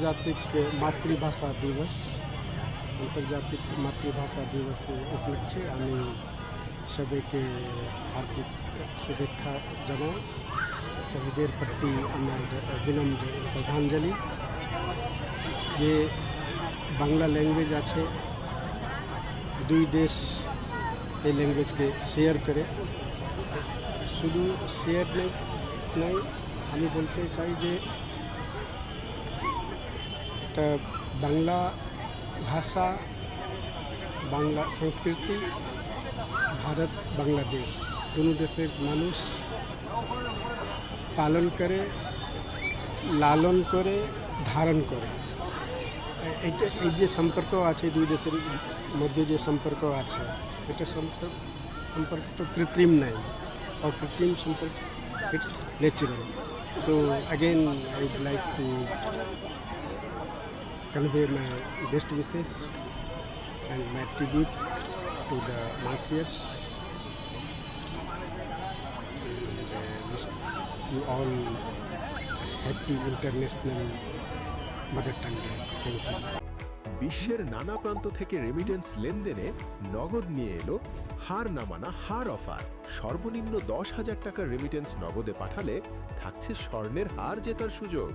আন্তর্জাতিক মাতৃভাষা দিবস আন্তর্জাতিক মাতৃভাষা দিবস উপলক্ষে আমি সবাইকে হার্দিক শুভেচ্ছা জানাই। শহীদের প্রতি আমার বিনম্র শ্রদ্ধাঞ্জলি। যে বাংলা ল্যাঙ্গুয়েজ আছে, দুই দেশ এই ল্যাঙ্গুয়েজকে শেয়ার করে। শুধু শেয়ার নাই, আমি বলতে চাই যে এটা বাংলা ভাষা, বাংলা সংস্কৃতি, ভারত বাংলাদেশ দুনো দেশের মানুষ পালন করে, লালন করে, ধারণ করে। এইটা এই যে সম্পর্ক আছে দুই দেশের মধ্যে, যে সম্পর্ক আছে, এটা সম্পর্কটা কৃত্রিম নাই, और कृत्रिम संपर्क it's natural. So again I would like to convey my best wishes and my tribute to the martyrs, and wish you all happy International Mother Tongue Day. Thank you. বিশ্বের নানা প্রান্ত থেকে রেমিটেন্স লেনদেনে নগদ নিয়ে এলো হার না মানা হার অফার। সর্বনিম্ন 10,000 টাকার রেমিটেন্স নগদে পাঠালে থাকছে স্বর্ণের হার জেতার সুযোগ।